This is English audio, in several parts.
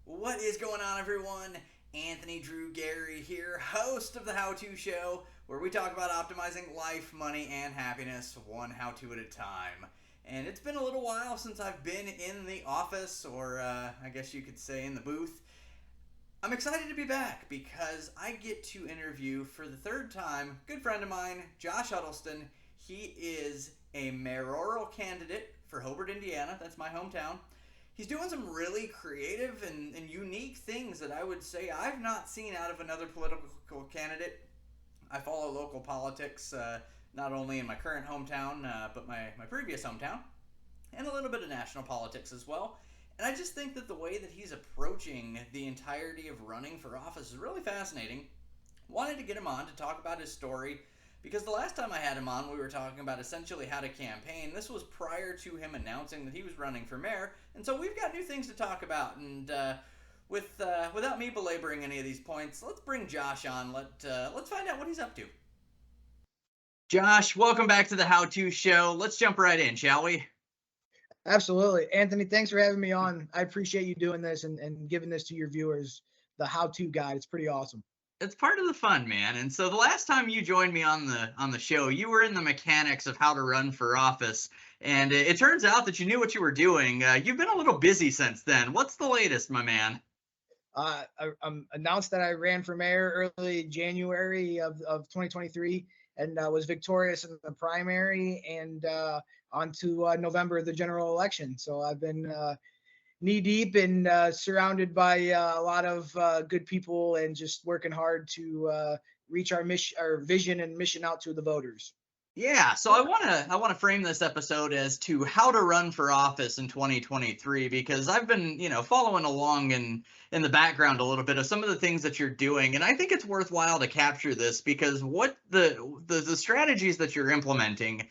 What is going on, everyone? Anthony Drew Gary here, host of the How To Show, where we talk about optimizing life, money, and happiness one how to at a time. And it's been a little while since I've been in the office, or I guess you could say in the booth. I'm excited to be back because I get to interview for the third time a good friend of mine, Josh Huddlestun. He is a mayoral candidate for Hobart, Indiana. That's my hometown. He's doing some really creative and unique things that I would say I've not seen out of another political candidate. I follow local politics, not only in my current hometown, but my previous hometown, and a little bit of national politics as well. And I just think that the way that he's approaching the entirety of running for office is really fascinating. Wanted to get him on to talk about his story because the last time I had him on, we were talking about essentially how to campaign. This was prior to him announcing that he was running for mayor, and so we've got new things to talk about. And without me belaboring any of these points, let's bring Josh on. Let's find out what he's up to. Josh, welcome back to the How To Show. Let's jump right in, shall we? Absolutely. Anthony, thanks for having me on. I appreciate you doing this and giving this to your viewers, the how-to guide. It's pretty awesome. It's part of the fun, man. And so the last time you joined me on the show, you were in the mechanics of how to run for office, and it turns out that you knew what you were doing. You've been a little busy since then. What's the latest, my man? I announced that I ran for mayor early January of 2023 and was victorious in the primary and on to November, the general election. So I've been knee deep and surrounded by a lot of good people and just working hard to reach our mission, our vision and mission out to the voters. Yeah, so I want to frame this episode as to how to run for office in 2023 because I've been, following along in the background a little bit of some of the things that you're doing, and I think it's worthwhile to capture this because what the strategies that you're implementing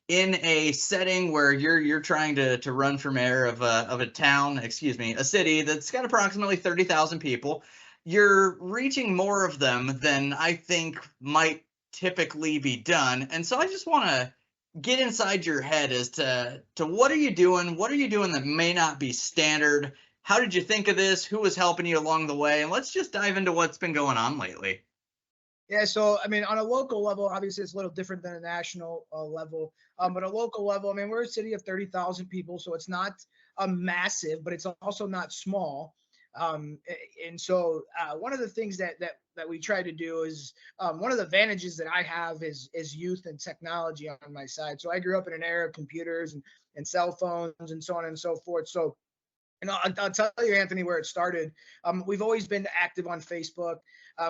in a setting where you're trying to run for mayor of a town, a city that's got approximately 30,000 people, you're reaching more of them than I think might typically be done. And so I just want to get inside your head as to what are you doing? What are you doing that may not be standard? How did you think of this? Who was helping you along the way? And let's just dive into what's been going on lately. Yeah, so I mean, on a local level, obviously it's a little different than a national level. But a local level, I mean, we're a city of 30,000 people, so it's not massive, but it's also not small. And so one of the things that we try to do is one of the advantages that I have is youth and technology on my side. So I grew up in an era of computers and cell phones and so on and so forth. So I'll tell you, Anthony, where it started. We've always been active on Facebook.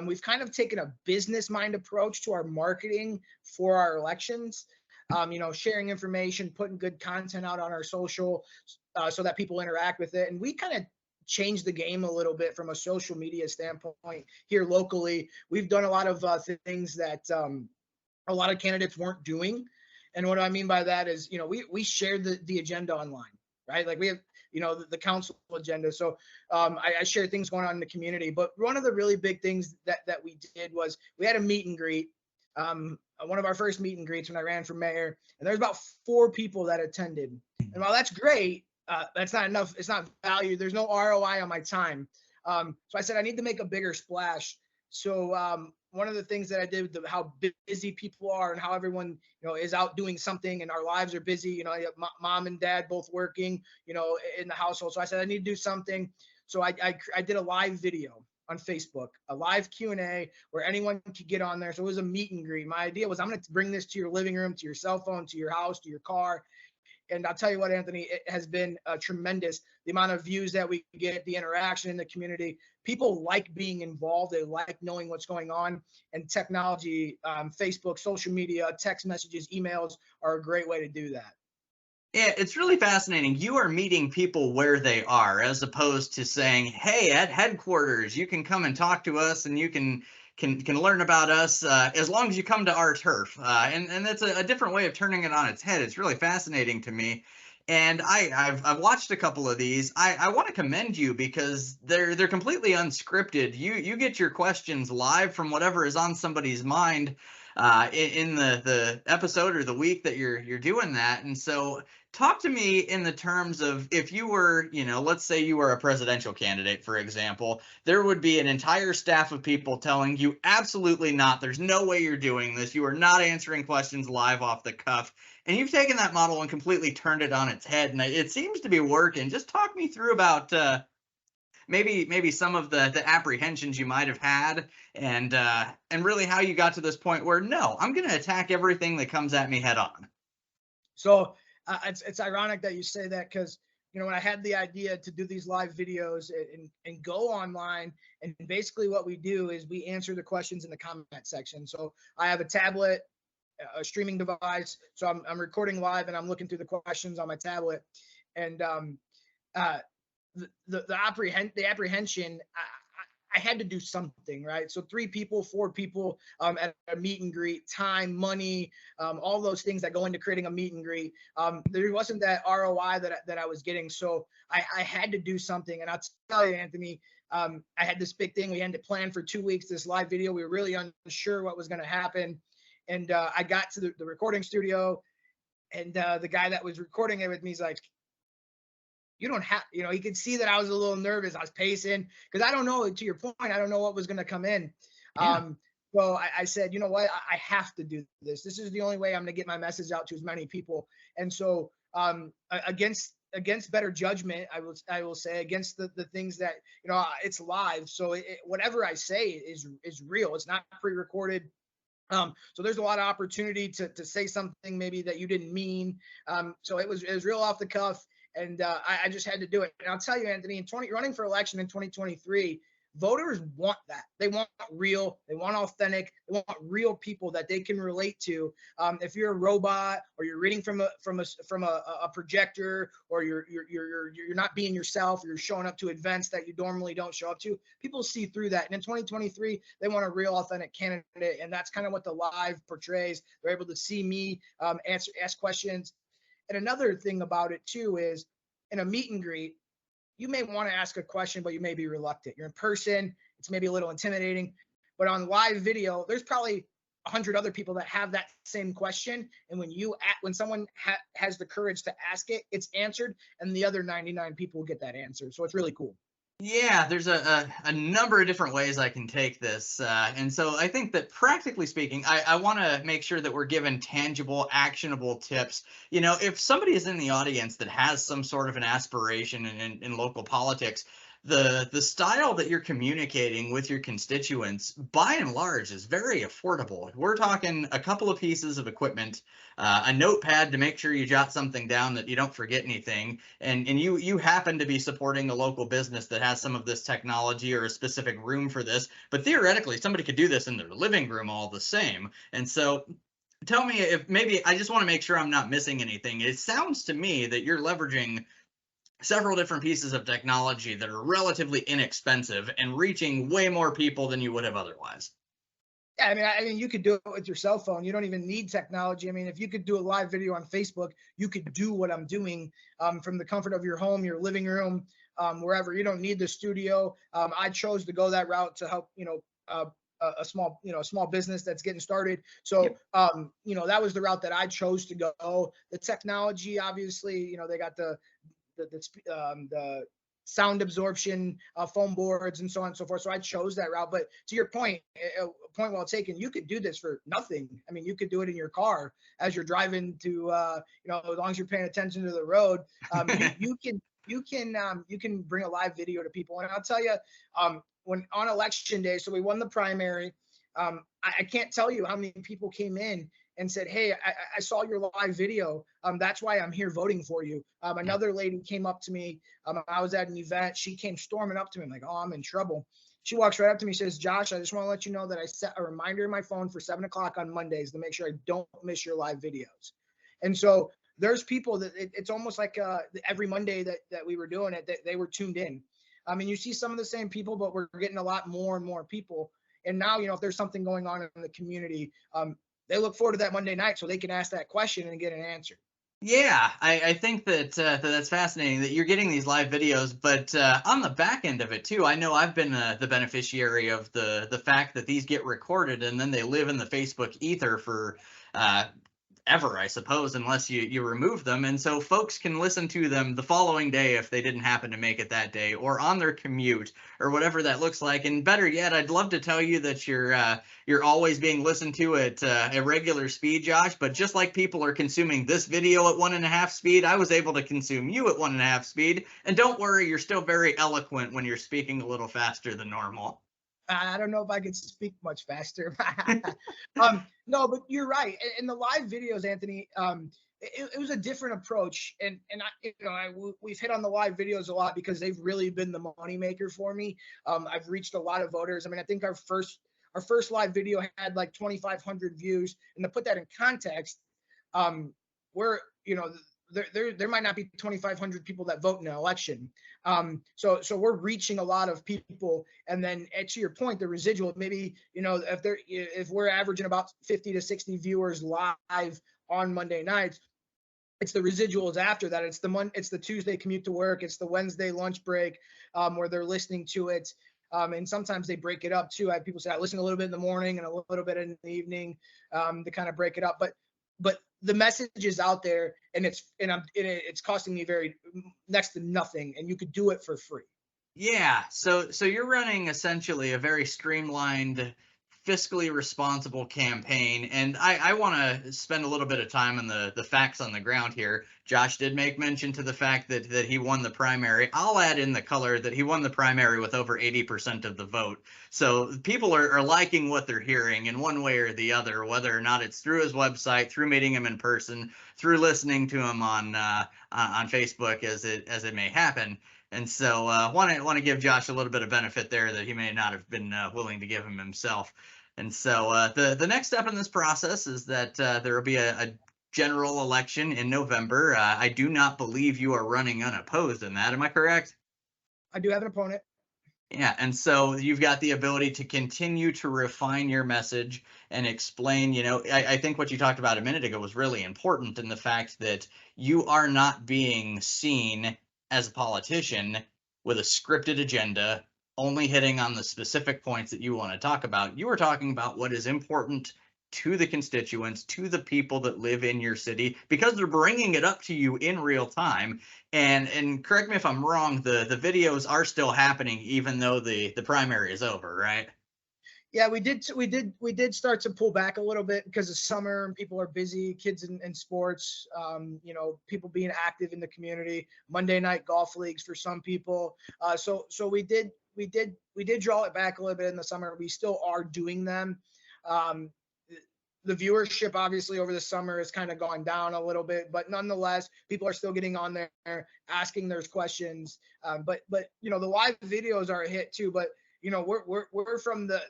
We've kind of taken a business mind approach to our marketing for our elections. Sharing information, putting good content out on our social so that people interact with it. And we kind of changed the game a little bit from a social media standpoint here locally. We've done a lot of things that a lot of candidates weren't doing. And what I mean by that is, we shared the agenda online, right? Like we have, the council agenda. So I share things going on in the community. But one of the really big things that we did was we had a meet and greet. One of our first meet and greets when I ran for mayor, and there's about 4 people that attended. And while that's great, that's not enough. It's not value. There's no ROI on my time. So I said, I need to make a bigger splash. So one of the things that I did with how busy people are and how everyone, is out doing something and our lives are busy, I have mom and dad both working, in the household. So I said, I need to do something. So I did a live video on Facebook, a live Q&A where anyone could get on there. So it was a meet and greet. My idea was I'm going to bring this to your living room, to your cell phone, to your house, to your car. And I'll tell you what, Anthony, it has been tremendous. The amount of views that we get, the interaction in the community. People like being involved. They like knowing what's going on. And technology, Facebook, social media, text messages, emails are a great way to do that. Yeah, it's really fascinating. You are meeting people where they are, as opposed to saying, "Hey, at headquarters, you can come and talk to us, and you can learn about us as long as you come to our turf." And that's a different way of turning it on its head. It's really fascinating to me. And I've watched a couple of these. I want to commend you because they're completely unscripted. You get your questions live from whatever is on somebody's mind in the episode or the week that you're doing that. And so talk to me in the terms of if you were, let's say you were a presidential candidate, for example, there would be an entire staff of people telling you absolutely not. There's no way you're doing this. You are not answering questions live off the cuff. And you've taken that model and completely turned it on its head. And it seems to be working. Just talk me through about maybe some of the apprehensions you might have had and really how you got to this point where, no, I'm going to attack everything that comes at me head on. So it's ironic that you say that, because when I had the idea to do these live videos and go online, and basically what we do is we answer the questions in the comment section. So I have a tablet, a streaming device, so I'm recording live and I'm looking through the questions on my tablet, and the apprehension, I had to do something, right? So 3 people, 4 people at a meet and greet, time, money, all those things that go into creating a meet and greet. There wasn't that ROI that I was getting. So I had to do something. And I'll tell you, Anthony, I had this big thing. We had to plan for 2 weeks, this live video. We were really unsure what was going to happen. And I got to the recording studio, and the guy that was recording it with me is like, you don't have, he could see that I was a little nervous. I was pacing because I don't know, to your point, I don't know what was going to come in. Yeah. So I said, you know what, I have to do this. This is the only way I'm going to get my message out to as many people. And so against better judgment, I will say, against the things that, it's live. So whatever I say is real. It's not pre-recorded. So there's a lot of opportunity to say something maybe that you didn't mean. So it was real off the cuff. And I just had to do it. And I'll tell you, Anthony, running for election in 2023, voters want that. They want real. They want authentic. They want real people that they can relate to. If you're a robot, or you're reading from a projector, or you're not being yourself, or you're showing up to events that you normally don't show up to, people see through that. And in 2023, they want a real, authentic candidate, and that's kind of what the live portrays. They're able to see me ask questions. And another thing about it too is, in a meet and greet, you may want to ask a question, but you may be reluctant. You're in person, it's maybe a little intimidating. But on live video, there's probably 100 other people that have that same question. And when someone has the courage to ask it, it's answered, and the other 99 people get that answer. So it's really cool. Yeah, there's a number of different ways I can take this. And so I think that, practically speaking, I want to make sure that we're given tangible, actionable tips. If somebody is in the audience that has some sort of an aspiration in local politics, the style that you're communicating with your constituents, by and large, is very affordable. We're talking a couple of pieces of equipment, a notepad to make sure you jot something down that you don't forget anything, and you happen to be supporting a local business that has some of this technology or a specific room for this, but theoretically somebody could do this in their living room all the same. And so tell me, if maybe, I just want to make sure I'm not missing anything. It sounds to me that you're leveraging several different pieces of technology that are relatively inexpensive and reaching way more people than you would have otherwise. Yeah, I mean, you could do it with your cell phone. You don't even need technology. I mean, if you could do a live video on Facebook, you could do what I'm doing from the comfort of your home, your living room, wherever. You don't need the studio. I chose to go that route to help, a small business that's getting started. So, Yep. That was the route that I chose to go. The technology, obviously, they got the sound absorption, foam boards, and so on and so forth. So I chose that route. But to your point, point well taken. You could do this for nothing. I mean, you could do it in your car as you're driving to, as long as you're paying attention to the road. You can bring a live video to people. And I'll tell you, when on election day, so we won the primary. I can't tell you how many people came in and said, hey, I saw your live video. That's why I'm here voting for you. Another lady came up to me. I was at an event. She came storming up to me. I'm like, oh, I'm in trouble. She walks right up to me, says, Josh, I just want to let you know that I set a reminder in my phone for 7 o'clock on Mondays to make sure I don't miss your live videos. And so there's people that it's almost like every Monday that we were doing it, they were tuned in. I mean, you see some of the same people, but we're getting a lot more and more people. And now, if there's something going on in the community, they look forward to that Monday night so they can ask that question and get an answer. Yeah, I think that that's fascinating that you're getting these live videos, but on the back end of it too, I know I've been the beneficiary of the fact that these get recorded and then they live in the Facebook ether for ever, I suppose, unless you remove them. And so folks can listen to them the following day if they didn't happen to make it that day, or on their commute, or whatever that looks like. And better yet, I'd love to tell you that you're always being listened to at a regular speed, Josh. But just like people are consuming this video at 1.5 speed, I was able to consume you at 1.5 speed. And don't worry, you're still very eloquent when you're speaking a little faster than normal. I don't know if I could speak much faster. No, but you're right. In the live videos, Anthony, it was a different approach, and we've hit on the live videos a lot because they've really been the moneymaker for me. I've reached a lot of voters. I mean, I think our first live video had like 2,500 views, and to put that in context, we're there might not be 2,500 people that vote in an election. So we're reaching a lot of people. And then to your point, the residual, maybe, if we're averaging about 50 to 60 viewers live on Monday nights, it's the residuals after that. It's the Tuesday commute to work. It's the Wednesday lunch break, where they're listening to it. And sometimes they break it up too. I have people say I listen a little bit in the morning and a little bit in the evening, to kind of break it up. But the message is out there, and it's costing me next to nothing, and you could do it for free. Yeah, so you're running essentially a very streamlined, fiscally responsible campaign, and I want to spend a little bit of time on the facts on the ground here. Josh did make mention to the fact that he won the primary. I'll add in the color that he won the primary with over 80% of the vote. So people are liking what they're hearing in one way or the other, whether or not it's through his website, through meeting him in person, through listening to him on Facebook, as it may happen. And so want to give Josh a little bit of benefit there that he may not have been willing to give him himself. And so the next step in this process is that there will be a general election in November. I do not believe you are running unopposed in that. Am I correct? I do have an opponent. Yeah, and so you've got the ability to continue to refine your message and explain, I think what you talked about a minute ago was really important, in the fact that you are not being seen as a politician with a scripted agenda, only hitting on the specific points that you want to talk about. You are talking about what is important to the constituents, to the people that live in your city, because they're bringing it up to you in real time. And correct me if I'm wrong, the videos are still happening even though the primary is over, right? Yeah, we did start to pull back a little bit because of summer and people are busy, kids in sports, people being active in the community, Monday night golf leagues for some people. So we did draw it back a little bit in the summer. We still are doing them. The viewership obviously over the summer has kind of gone down a little bit, but nonetheless, people are still getting on there, asking their questions. But the live videos are a hit too. But we're from the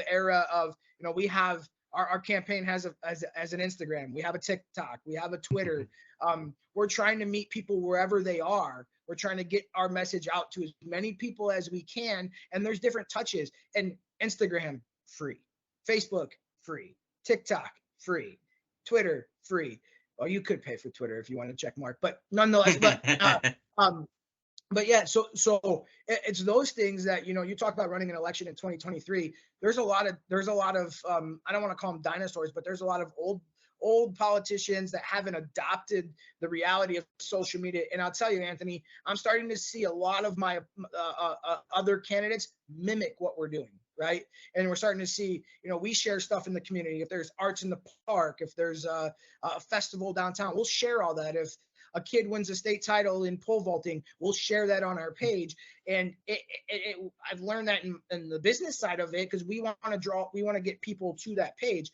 era of, we have our campaign has an Instagram, we have a TikTok, we have a Twitter. We're trying to meet people wherever they are. We're trying to get our message out to as many people as we can. And there's different touches. And Instagram, free. Facebook, free. TikTok, free. Twitter, free. Well, you could pay for Twitter if you want to check mark, but nonetheless, but yeah, so it's those things that, you talk about running an election in 2023. There's a lot of I don't want to call them dinosaurs, but there's a lot of old politicians that haven't adopted the reality of social media. And I'll tell you, Anthony, I'm starting to see a lot of my other candidates mimic what we're doing. Right. And we're starting to see, we share stuff in the community. If there's arts in the park, if there's a festival downtown, we'll share all that. If a kid wins a state title in pole vaulting, we'll share that on our page. And I've learned that in the business side of it, because we want to get people to that page.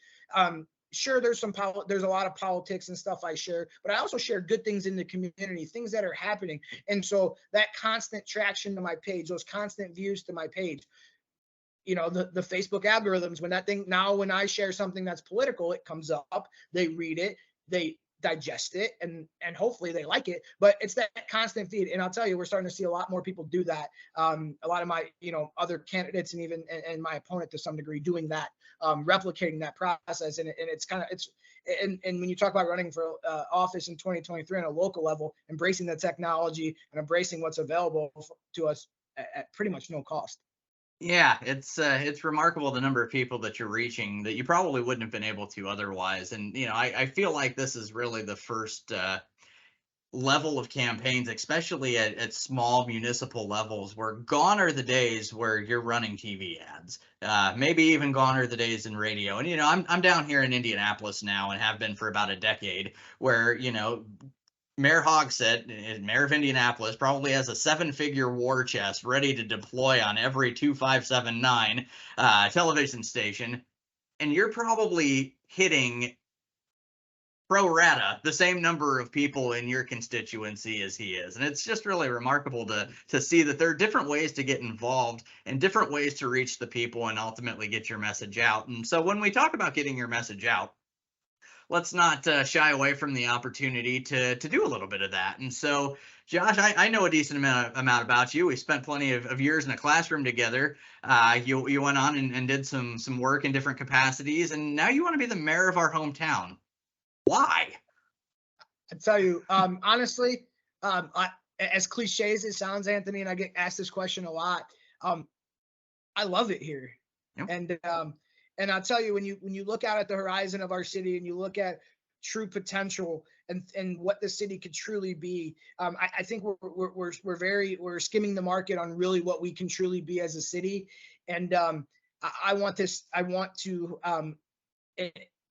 Sure, there's a lot of politics and stuff I share, but I also share good things in the community, things that are happening. And so that constant traction to my page, those constant views to my page, the Facebook algorithms, when I share something that's political, it comes up, they read it, they digest it, and hopefully they like it. But it's that constant feed. And I'll tell you, we're starting to see a lot more people do that. A lot of my, other candidates and even and my opponent to some degree doing that, replicating that process. And when you talk about running for office in 2023 on a local level, embracing the technology and embracing what's available to us at pretty much no cost. Yeah, it's remarkable the number of people that you're reaching that you probably wouldn't have been able to otherwise. And I feel like this is really the first level of campaigns, especially at small municipal levels, where gone are the days where you're running TV ads. Maybe even gone are the days in radio. And I'm down here in Indianapolis now and have been for about a decade, where Mayor Hogsett, mayor of Indianapolis, probably has a seven-figure war chest ready to deploy on every 2579 television station, and you're probably hitting pro rata the same number of people in your constituency as he is. And it's just really remarkable to see that there are different ways to get involved and different ways to reach the people and ultimately get your message out. And so when we talk about getting your message out, let's not shy away from the opportunity to do a little bit of that. And so, Josh, I know a decent amount about you. We spent plenty of years in a classroom together. You went on and did some work in different capacities, and now you want to be the mayor of our hometown. Why? I tell you, honestly, as cliche as it sounds, Anthony, and I get asked this question a lot. I love it here, Yep. and I'll tell you, when you look out at the horizon of our city and you look at true potential and what the city could truly be, I think we're skimming the market on really what we can truly be as a city, and I want to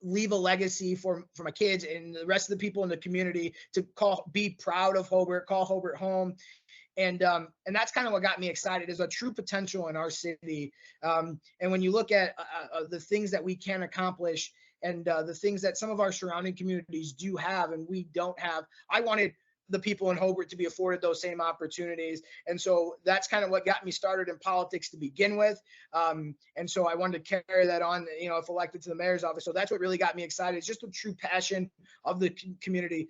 leave a legacy for my kids and the rest of the people in the community to be proud of Hobart, call Hobart home. And that's kind of what got me excited, is a true potential in our city. And when you look at the things that we can accomplish and the things that some of our surrounding communities do have and we don't have, I wanted the people in Hobart to be afforded those same opportunities. And so that's kind of what got me started in politics to begin with. And so I wanted to carry that on, if elected to the mayor's office. So that's what really got me excited. It's just a true passion of the community,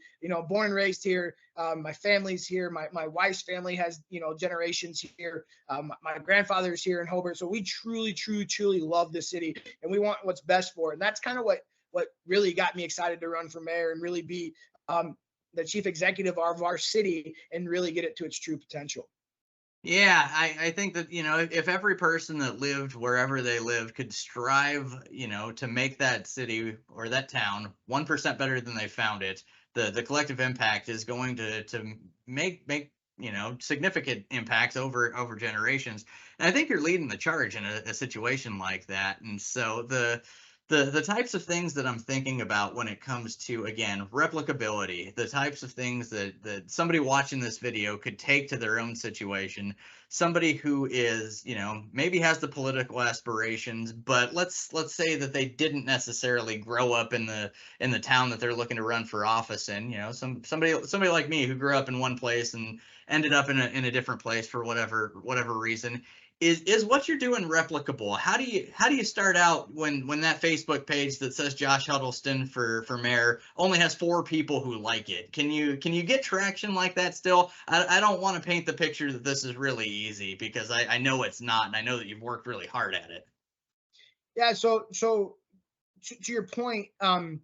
born and raised here. My family's here. My wife's family has, generations here. My grandfather's here in Hobart. So we truly, truly, truly love the city and we want what's best for it. And that's kind of what really got me excited to run for mayor and really be the chief executive of our city and really get it to its true potential. Yeah, I think that, if every person that lived wherever they live could strive, to make that city or that town 1% better than they found it, the collective impact is going to make significant impacts over generations. And I think you're leading the charge in a situation like that. And so the types of things that I'm thinking about when it comes to, again, replicability, the types of things that somebody watching this video could take to their own situation, somebody who is, maybe has the political aspirations, but let's say that they didn't necessarily grow up in the town that they're looking to run for office in, somebody like me who grew up in one place and ended up in a different place for whatever reason. Is what you're doing replicable? How do you start out when that Facebook page that says Josh Huddlestun for mayor only has 4 people who like it? Can you get traction like that still? I don't want to paint the picture that this is really easy, because I know it's not, and I know that you've worked really hard at it. Yeah. So to your point, I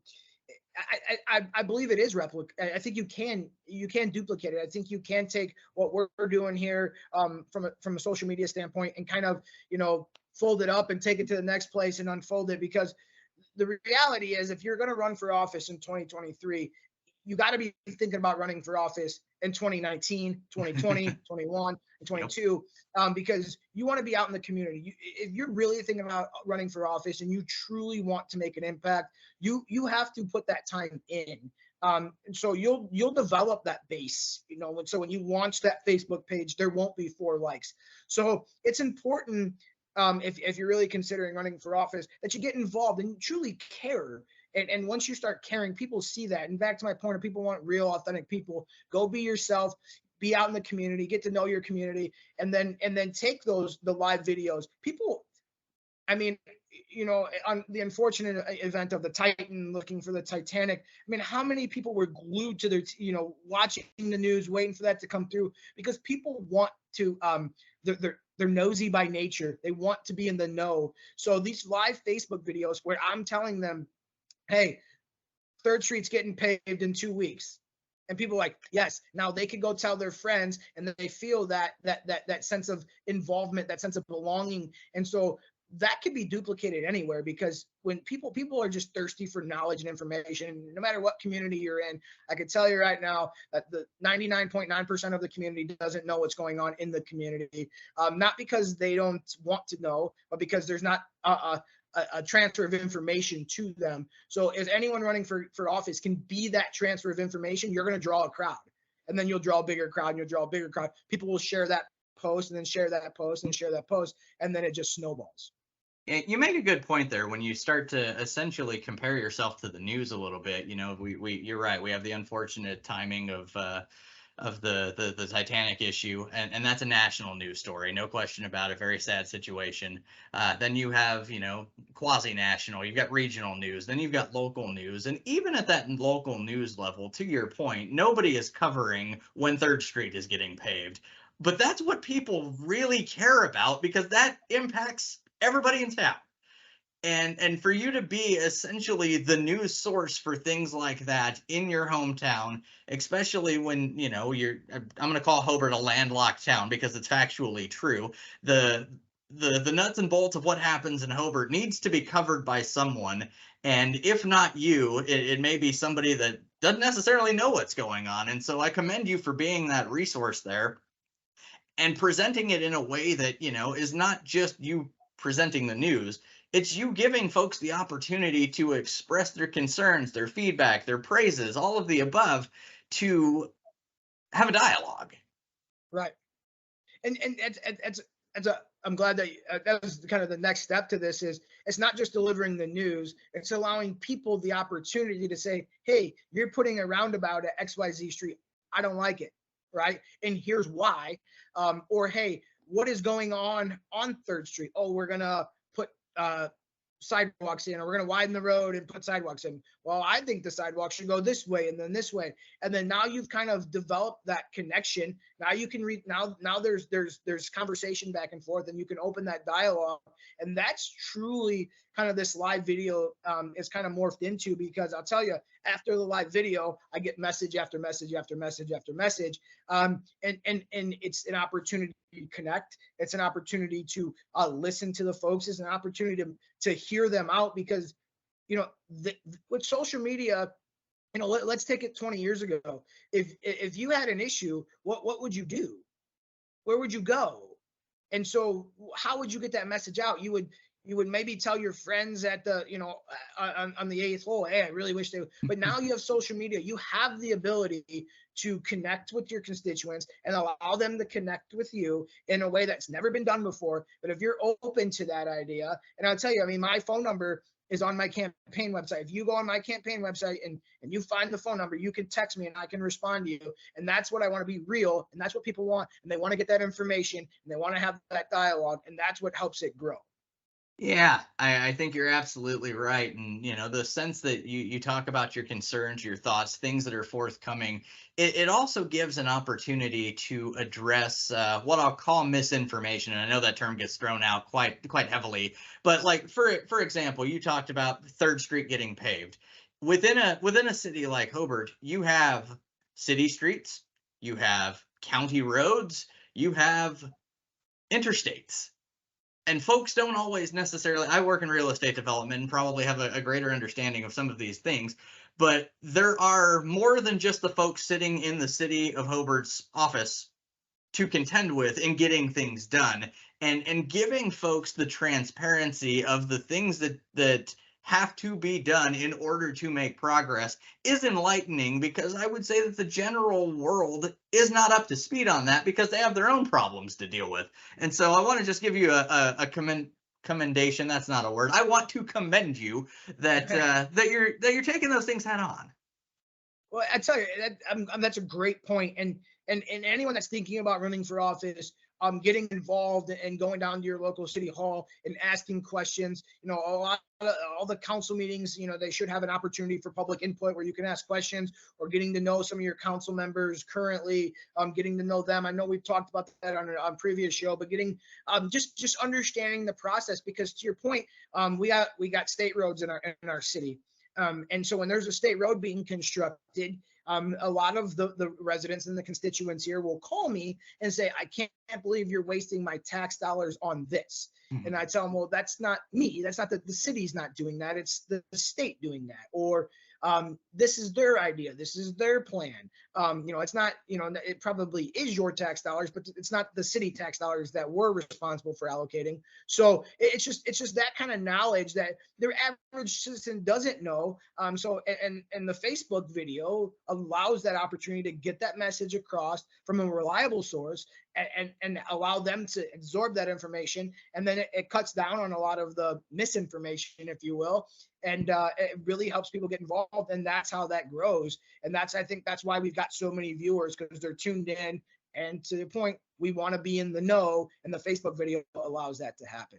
believe it is replica. I think you can duplicate it. I think you can take what we're doing here from a social media standpoint and kind of fold it up and take it to the next place and unfold it, because the reality is, if you're going to run for office in 2023, you got to be thinking about running for office in 2019, 2020, 21, and 22, because you want to be out in the community. If you're really thinking about running for office and you truly want to make an impact, you have to put that time in. And so you'll develop that base, so when you launch that Facebook page, there won't be 4 likes. So it's important, if you're really considering running for office, that you get involved and you truly care. And once you start caring, people see that. And back to my point, if people want real, authentic people, go be yourself, be out in the community, get to know your community, and then take the live videos. People, I mean, on the unfortunate event of the Titan looking for the Titanic, I mean, how many people were glued to their, watching the news, waiting for that to come through? Because people want to, they're nosy by nature. They want to be in the know. So these live Facebook videos where I'm telling them, hey, 3rd Street's getting paved in 2 weeks. And people are like, yes, now they could go tell their friends, and they feel that sense of involvement, that sense of belonging. And so that could be duplicated anywhere, because when people are just thirsty for knowledge and information, no matter what community you're in. I can tell you right now that the 99.9% of the community doesn't know what's going on in the community, not because they don't want to know, but because there's not a transfer of information to them. So if anyone running for office can be that transfer of information, you're going to draw a crowd, and then you'll draw a bigger crowd, and you'll draw a bigger crowd. People will share that post, and then share that post, and share that post, and then it just snowballs. You make a good point there when you start to essentially compare yourself to the news a little bit. You're right. We have the unfortunate timing of the Titanic issue, and that's a national news story, no question about it. Very sad situation. Then you have, quasi-national. You've got regional news. Then you've got local news, and even at that local news level, to your point, nobody is covering when 3rd Street is getting paved. But that's what people really care about, because that impacts everybody in town. And for you to be essentially the news source for things like that in your hometown, especially when, I'm going to call Hobart a landlocked town because it's factually true. The nuts and bolts of what happens in Hobart needs to be covered by someone. And if not you, it may be somebody that doesn't necessarily know what's going on. And so I commend you for being that resource there and presenting it in a way that, is not just you presenting the news. It's you giving folks the opportunity to express their concerns, their feedback, their praises, all of the above, to have a dialogue. Right. And I'm glad that that was kind of the next step to this. Is it's not just delivering the news, it's allowing people the opportunity to say, hey, you're putting a roundabout at XYZ Street. I don't like it. Right. And here's why. Or, hey, what is going on 3rd Street? Oh, we're going to put sidewalks in, or we're going to widen the road and put sidewalks in. Well, I think the sidewalk should go this way and then this way. And then now you've kind of developed that connection. Now you can read, now there's conversation back and forth, and you can open that dialogue. And that's truly kind of this live video is kind of morphed into, because I'll tell you, after the live video, I get message after message after message after message. And it's an opportunity to connect. It's an opportunity to listen to the folks. It's an opportunity to hear them out, because, with social media, let's take it 20 years ago. If you had an issue, what would you do? Where would you go? And so how would you get that message out? You would maybe tell your friends at the, on the 8th hole, hey, I really wish they would. But now you have social media. You have the ability to connect with your constituents and allow them to connect with you in a way that's never been done before. But if you're open to that idea, and I'll tell you, my phone number is on my campaign website. If you go on my campaign website and you find the phone number, you can text me and I can respond to you. And that's what I want to be real. And that's what people want. And they want to get that information, and they want to have that dialogue. And that's what helps it grow. Yeah, I think you're absolutely right. And, the sense that you talk about your concerns, your thoughts, things that are forthcoming, it also gives an opportunity to address what I'll call misinformation. And I know that term gets thrown out quite heavily. But like, for example, you talked about 3rd Street getting paved. Within a city like Hobart, you have city streets, you have county roads, you have interstates. And folks don't always necessarily, I work in real estate development and probably have a greater understanding of some of these things, but there are more than just the folks sitting in the city of Hobart's office to contend with in getting things done, and giving folks the transparency of the things that have to be done in order to make progress is enlightening, because I would say that the general world is not up to speed on that because they have their own problems to deal with. And so I want to just give you a commendation. That's not a word. I want to commend you that that you're taking those things head on. Well, I tell you, that's a great point. And anyone that's thinking about running for office, getting involved and going down to your local city hall and asking questions. All the council meetings, they should have an opportunity for public input where you can ask questions, or getting to know some of your council members currently, getting to know them. I know we've talked about that on previous show, but getting just understanding the process, because to your point, we got state roads in our city. And so when there's a state road being constructed, A lot of the residents and the constituents here will call me and say, I can't believe you're wasting my tax dollars on this. And I tell them, well, that's not me. That's not the city's not doing that. It's the state doing that. Or this is their idea. This is their plan. It's not, it probably is your tax dollars, but it's not the city tax dollars that we're responsible for allocating. So it's just that kind of knowledge that their average citizen doesn't know. And the Facebook video allows that opportunity to get that message across from a reliable source and allow them to absorb that information. And then it cuts down on a lot of the misinformation, if you will. And it really helps people get involved. And that's how that grows. And I think that's why we've got so many viewers, because they're tuned in. And to the point, we want to be in the know. And the Facebook video allows that to happen.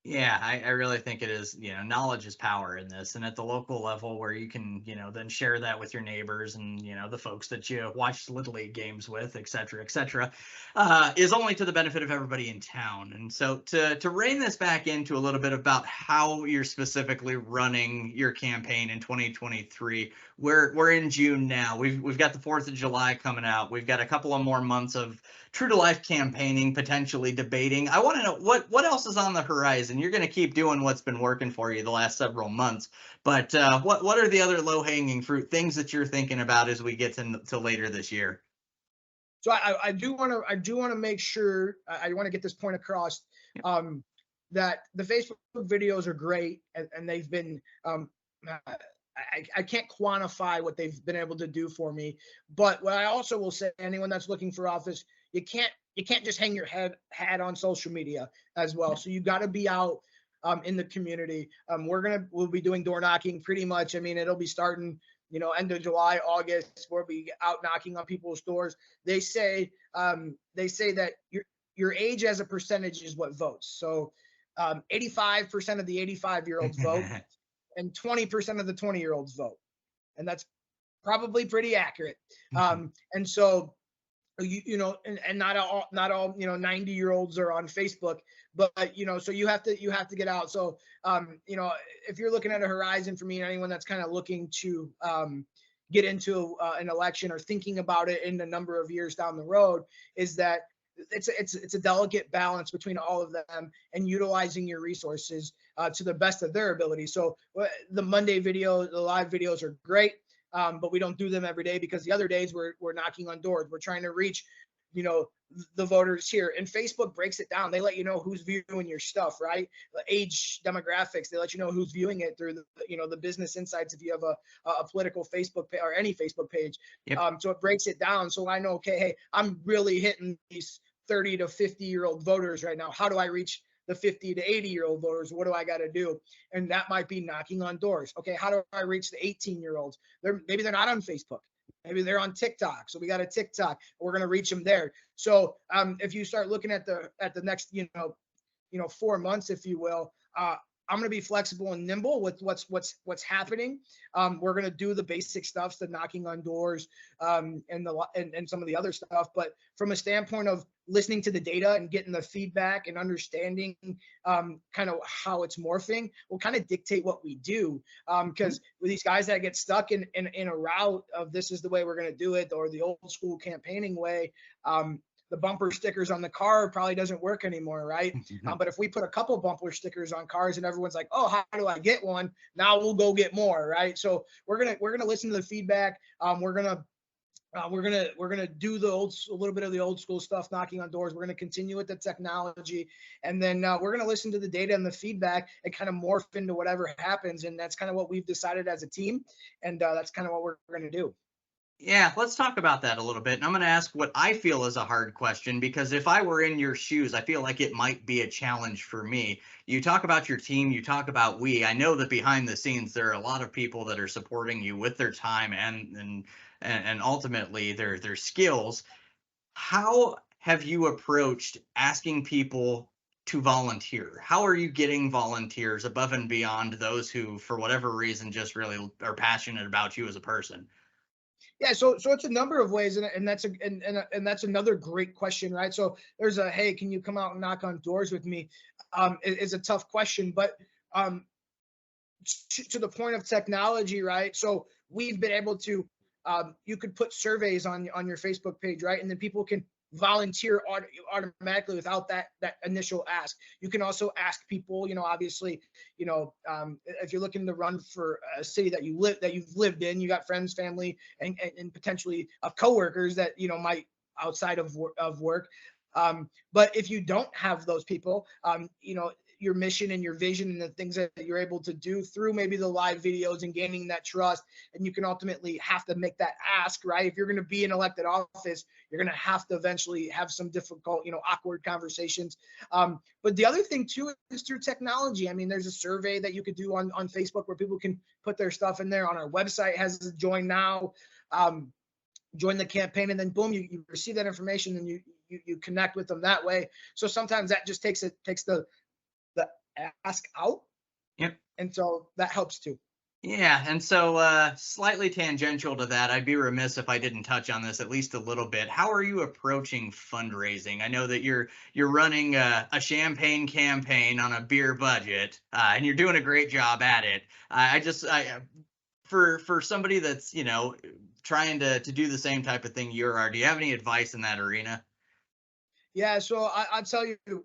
Yeah, I really think it is, knowledge is power in this. And at the local level where you can, then share that with your neighbors and, the folks that you watch Little League games with, et cetera, is only to the benefit of everybody in town. And so to rein this back into a little bit about how you're specifically running your campaign in 2023, we're in June now. We've got the 4th of July coming out. We've got a couple of more months of true to life campaigning, potentially debating. I want to know what else is on the horizon. You're going to keep doing what's been working for you the last several months, but what are the other low hanging fruit things that you're thinking about as we get to later this year? So I do want to make sure I want to get this point across, that the Facebook videos are great and they've been I can't quantify what they've been able to do for me. But what I also will say, anyone that's looking for office, you can't just hang your hat on social media as well. So you got to be out in the community. We'll be doing door knocking pretty much. I mean, it'll be starting, end of July, August. We'll be out knocking on people's doors. They say that your age as a percentage is what votes. So 85% of the 85-year-olds vote. And 20% of the 20-year-olds vote. And that's probably pretty accurate. And so, and not all 90-year-olds are on Facebook, but, so you have to get out. So, if you're looking at a horizon for me, anyone that's kind of looking to get into an election or thinking about it in a number of years down the road, is that it's a delicate balance between all of them and utilizing your resources to the best of their ability. So the Monday video, the live videos are great, but we don't do them every day because the other days we're knocking on doors. We're trying to reach, the voters here. And Facebook breaks it down. They let you know who's viewing your stuff, right? The age demographics. They let you know who's viewing it through the business insights if you have a political Facebook page or any Facebook page. Yep. So it breaks it down. So I know, okay, hey, I'm really hitting these 30 to 50-year-old voters right now. How do I reach the 50 to 80-year-old voters? What do I got to do? And that might be knocking on doors. Okay, how do I reach the 18-year-olds? Maybe they're not on Facebook. Maybe they're on TikTok. So we got a TikTok. We're going to reach them there. So if you start looking at the next 4 months, if you will, I'm going to be flexible and nimble with what's happening. We're going to do the basic stuff, the knocking on doors, and some of the other stuff. But from a standpoint of listening to the data and getting the feedback and understanding kind of how it's morphing will kind of dictate what we do. Because with these guys that get stuck in a route of this is the way we're going to do it, or the old school campaigning way, the bumper stickers on the car probably doesn't work anymore, right? But if we put a couple bumper stickers on cars and everyone's like, oh, how do I get one? Now we'll go get more, right? So we're gonna listen to the feedback. We're gonna do a little bit of the old school stuff, knocking on doors. We're gonna continue with the technology, and then we're gonna listen to the data and the feedback and kind of morph into whatever happens. And that's kind of what we've decided as a team, and that's kind of what we're gonna do. Yeah, let's talk about that a little bit. And I'm going to ask what I feel is a hard question, because if I were in your shoes, I feel like it might be a challenge for me. You talk about your team, you talk about we. I know that behind the scenes, there are a lot of people that are supporting you with their time and ultimately their skills. How have you approached asking people to volunteer? How are you getting volunteers above and beyond those who, for whatever reason, just really are passionate about you as a person? Yeah, so it's a number of ways, and that's another great question, right? So there's hey, can you come out and knock on doors with me? Is a tough question, but to the point of technology, right? So we've been able to you could put surveys on your Facebook page, right? And then people can volunteer automatically without that initial ask. You can also ask people, obviously, if you're looking to run for a city that you've lived in, you got friends, family, and potentially coworkers that might outside of work. But if you don't have those people, your mission and your vision and the things that you're able to do through maybe the live videos and gaining that trust, and you can ultimately have to make that ask, right? If you're going to be in elected office, you're going to have to eventually have some difficult, awkward conversations. But the other thing too is through technology. I mean, there's a survey that you could do on Facebook where people can put their stuff in there. On our website has a join now. Join the campaign, and then boom, you receive that information, and you connect with them that way. So sometimes that just takes the ask out. Yep. And so that helps too. Yeah, and so slightly tangential to that, I'd be remiss if I didn't touch on this at least a little bit. How are you approaching fundraising? I know that you're running a champagne campaign on a beer budget, and you're doing a great job at it. For somebody that's trying to do the same type of thing you are, do you have any advice in that arena? Yeah, so I'll tell you,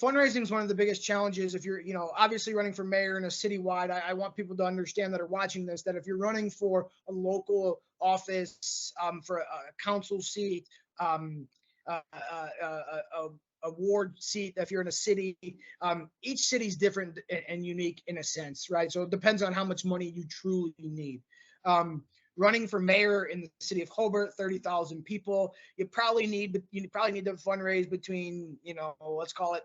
fundraising is one of the biggest challenges. If you're, obviously running for mayor in a citywide, I want people to understand that are watching this, that if you're running for a local office, for a council seat, a ward seat, if you're in a city, each city's different and unique in a sense, right? So it depends on how much money you truly need. Running for mayor in the city of Hobart, 30,000 people, you probably need to fundraise between, let's call it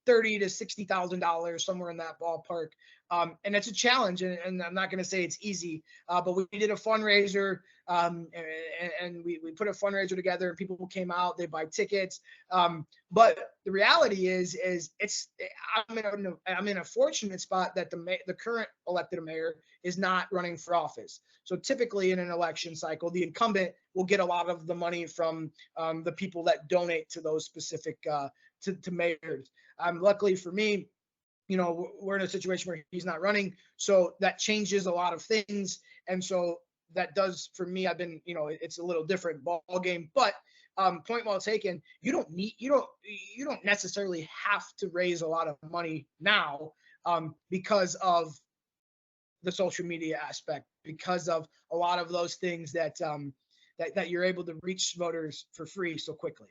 $30,000 to $60,000, somewhere in that ballpark. And it's a challenge, and I'm not going to say it's easy, but we did a fundraiser, and we put a fundraiser together, and people came out, they buy tickets. But the reality is I'm in a fortunate spot that the current elected mayor is not running for office. So typically in an election cycle, the incumbent will get a lot of the money from the people that donate to those specific to mayors. Luckily for me, we're in a situation where he's not running, so that changes a lot of things. And so that does, for me, I've been, it's a little different ball game. But point well taken. You don't necessarily have to raise a lot of money now, because of the social media aspect, because of a lot of those things that you're able to reach voters for free so quickly.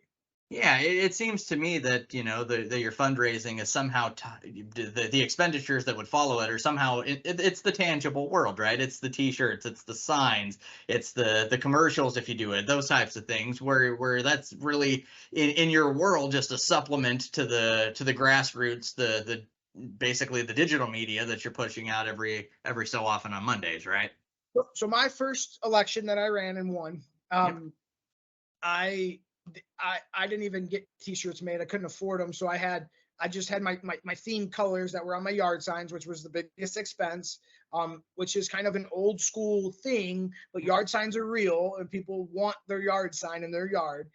Yeah, it seems to me that your fundraising is somehow the expenditures that would follow it are somehow it's the tangible world, right? It's the T-shirts, it's the signs, it's the commercials if you do it, those types of things where that's really in your world just a supplement to the grassroots, the basically the digital media that you're pushing out every so often on Mondays, right? So my first election that I ran and won, Yep. I didn't even get T-shirts made. I couldn't afford them, so I just had my theme colors that were on my yard signs, which was the biggest expense. Which is kind of an old school thing, but yard signs are real, and people want their yard sign in their yard.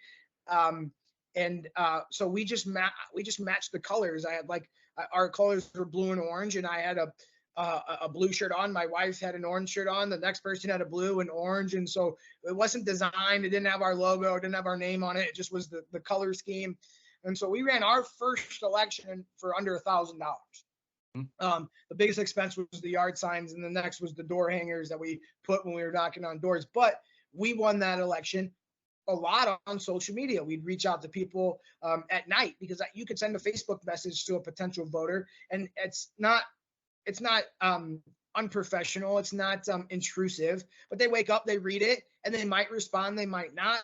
So we just matched the colors. I had our colors were blue and orange, and I had a blue shirt on. My wife had an orange shirt on. The next person had a blue and orange. And so it wasn't designed. It didn't have our logo. It didn't have our name on it. It just was the color scheme. And so we ran our first election for under $1,000. The biggest expense was the yard signs, and the next was the door hangers that we put when we were knocking on doors. But we won that election a lot on social media. We'd reach out to people at night, because you could send a Facebook message to a potential voter, and it's not unprofessional. It's not intrusive, but they wake up, they read it, and they might respond, they might not.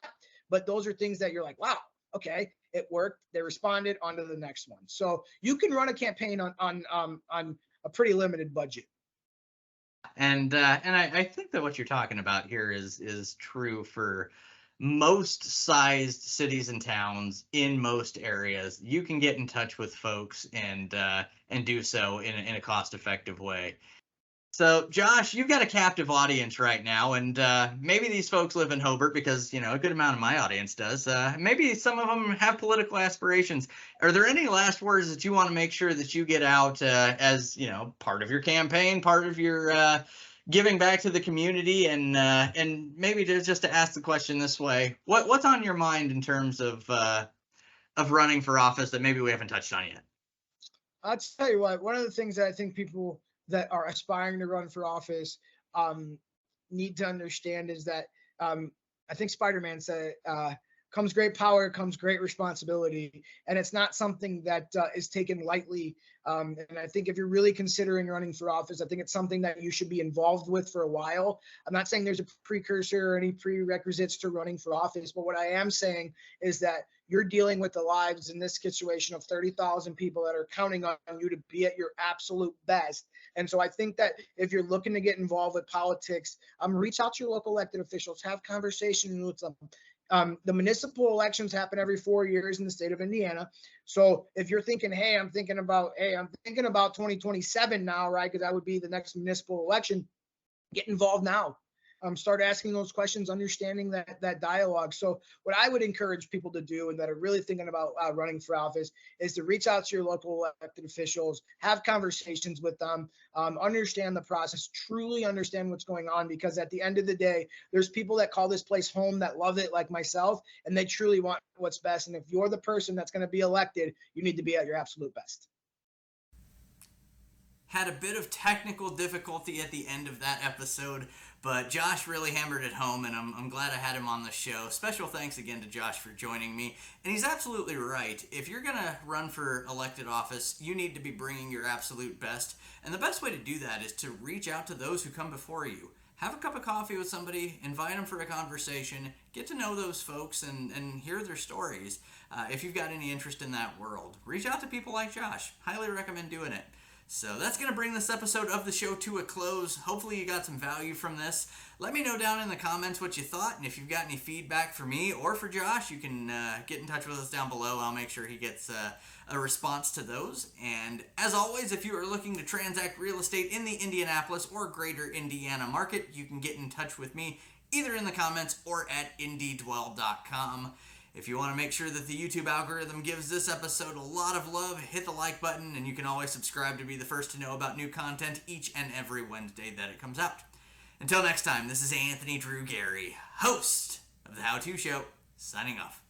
But those are things that you're like, wow, okay, it worked. They responded, on to the next one. So you can run a campaign on a pretty limited budget. And I think that what you're talking about here is true for most sized cities and towns in most areas. You can get in touch with folks and do so in a cost effective way. So, Josh, you've got a captive audience right now, and maybe these folks live in Hobart because, a good amount of my audience does. Maybe some of them have political aspirations. Are there any last words that you want to make sure that you get out as, part of your campaign, part of your giving back to the community, and maybe just to ask the question this way, what's on your mind in terms of running for office that maybe we haven't touched on yet? I'll tell you what, one of the things that I think people that are aspiring to run for office need to understand is that I think Spider-Man said, comes great power, comes great responsibility. And it's not something that is taken lightly. And I think if you're really considering running for office, I think it's something that you should be involved with for a while. I'm not saying there's a precursor or any prerequisites to running for office, but what I am saying is that you're dealing with the lives in this situation of 30,000 people that are counting on you to be at your absolute best. And so I think that if you're looking to get involved with politics, reach out to your local elected officials, have conversations with them. The municipal elections happen every 4 years in the state of Indiana. So if you're thinking, I'm thinking about 2027 now, right? Because that would be the next municipal election. Get involved now. Start asking those questions, understanding that dialogue. So what I would encourage people to do and that are really thinking about running for office is to reach out to your local elected officials, have conversations with them, understand the process, truly understand what's going on, because at the end of the day, there's people that call this place home that love it like myself, and they truly want what's best. And if you're the person that's going to be elected, you need to be at your absolute best. Had a bit of technical difficulty at the end of that episode, but Josh really hammered it home, and I'm glad I had him on the show. Special thanks again to Josh for joining me. And he's absolutely right. If you're going to run for elected office, you need to be bringing your absolute best. And the best way to do that is to reach out to those who come before you. Have a cup of coffee with somebody, invite them for a conversation, get to know those folks and hear their stories. If you've got any interest in that world, reach out to people like Josh. Highly recommend doing it. So that's going to bring this episode of the show to a close. Hopefully you got some value from this. Let me know down in the comments what you thought, and if you've got any feedback for me or for Josh, you can get in touch with us down below. I'll make sure he gets a response to those. And as always, if you are looking to transact real estate in the Indianapolis or greater Indiana market, you can get in touch with me either in the comments or at indydwell.com. If you want to make sure that the YouTube algorithm gives this episode a lot of love, hit the like button, and you can always subscribe to be the first to know about new content each and every Wednesday that it comes out. Until next time, this is Anthony Drew Gary, host of The How To Show, signing off.